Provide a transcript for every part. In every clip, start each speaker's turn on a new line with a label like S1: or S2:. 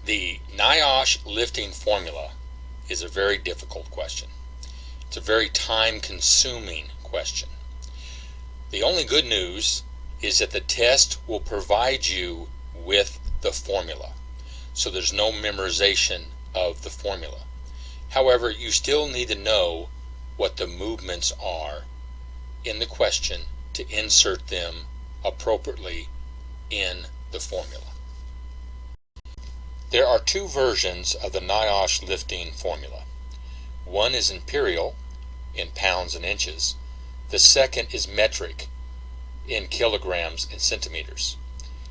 S1: The NIOSH lifting formula is a very difficult question. It's a very time-consuming question. The only good news is that the test will provide you with the formula, so there's no memorization of the formula. However, you still need to know what the movements are in the question to insert them appropriately in the formula. There are two versions of the NIOSH lifting formula. One is imperial, in pounds and inches. The second is metric, in kilograms and centimeters.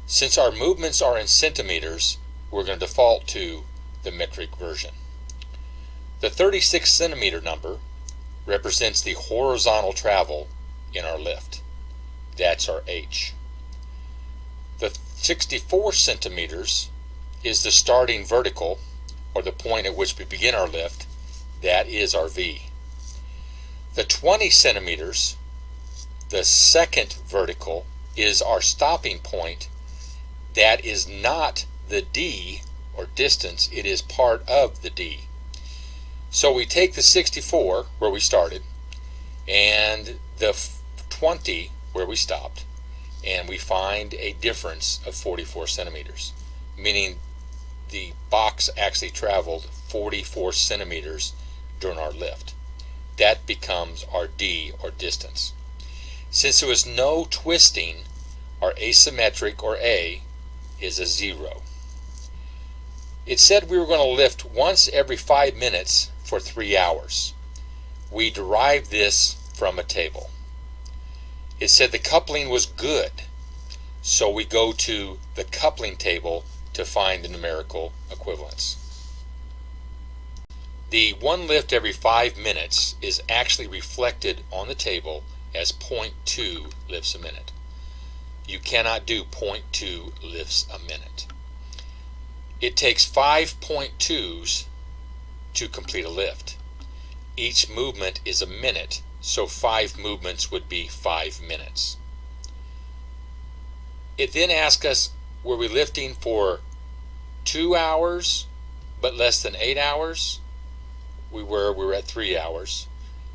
S1: Since our movements are in centimeters, we're going to default to the metric version. The 36 centimeter number represents the horizontal travel in our lift. That's our H. The 64 centimeters is the starting vertical, or the point at which we begin our lift. That is our V. The 20 centimeters, the second vertical, is our stopping point. That is not the D, or distance, it is part of the D. So we take the 64, where we started, and the 20, where we stopped, and we find a difference of 44 centimeters, meaning the box actually traveled 44 centimeters during our lift. That becomes our D, or distance. Since there was no twisting, our asymmetric, or A, is a 0. It said we were going to lift once every 5 minutes for 3 hours. We derived this from a table. It said the coupling was good, so we go to the coupling table to find the numerical equivalence. The one lift every 5 minutes is actually reflected on the table as 0.2 lifts a minute. You cannot do 0.2 lifts a minute. It takes 5 0.2s to complete a lift. Each movement is a minute, so 5 movements would be 5 minutes. It then asks us, were we lifting for 2 hours but less than 8 hours? We were at 3 hours.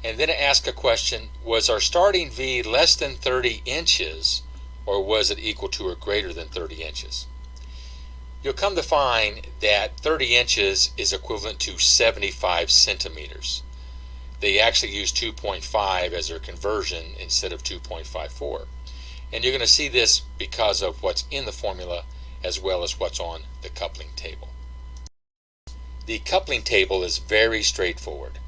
S1: And then it asks a question, was our starting V less than 30 inches, or was it equal to or greater than 30 inches? You'll come to find that 30 inches is equivalent to 75 centimeters. They actually use 2.5 as their conversion instead of 2.54. And you're going to see this because of what's in the formula as well as what's on the coupling table. The coupling table is very straightforward.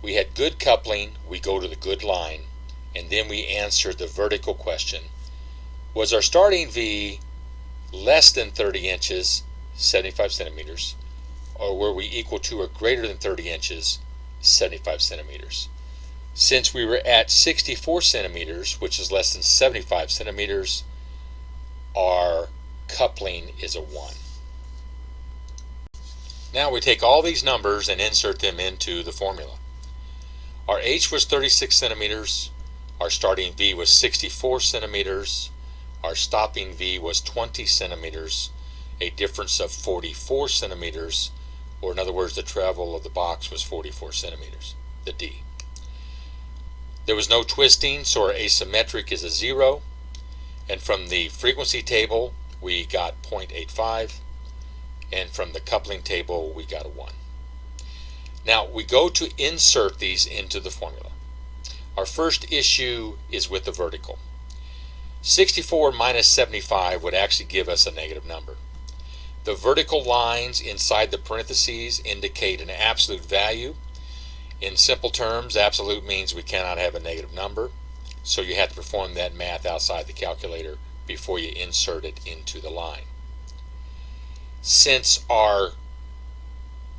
S1: We had good coupling, we go to the good line, and then we answer the vertical question. Was our starting V less than 30 inches, 75 centimeters, or were we equal to or greater than 30 inches, 75 centimeters? Since we were at 64 centimeters, which is less than 75 centimeters, our coupling is a 1. Now we take all these numbers and insert them into the formula. Our H was 36 centimeters, our starting V was 64 centimeters, our stopping V was 20 centimeters, a difference of 44 centimeters, or in other words, the travel of the box was 44 centimeters, the D. There was no twisting, so our asymmetric is a 0, and from the frequency table we got 0.85, and from the coupling table we got a 1. Now we go to insert these into the formula. Our first issue is with the vertical. 64 minus 75 would actually give us a negative number. The vertical lines inside the parentheses indicate an absolute value. In simple terms, absolute means we cannot have a negative number, so you have to perform that math outside the calculator before you insert it into the line. Since our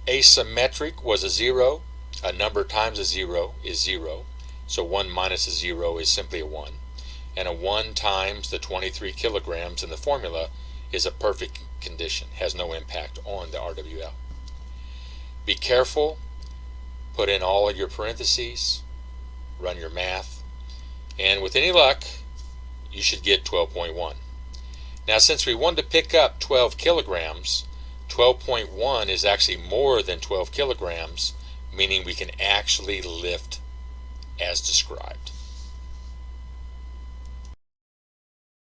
S1: asymmetric was a 0, a number times a 0 is 0, so 1 minus a 0 is simply a 1, and a 1 times the 23 kilograms in the formula is a perfect condition, has no impact on the RWL. Be careful, put in all of your parentheses, run your math, and with any luck you should get 12.1. Now since we wanted to pick up 12 kilograms, 12.1 is actually more than 12 kilograms, meaning we can actually lift as described.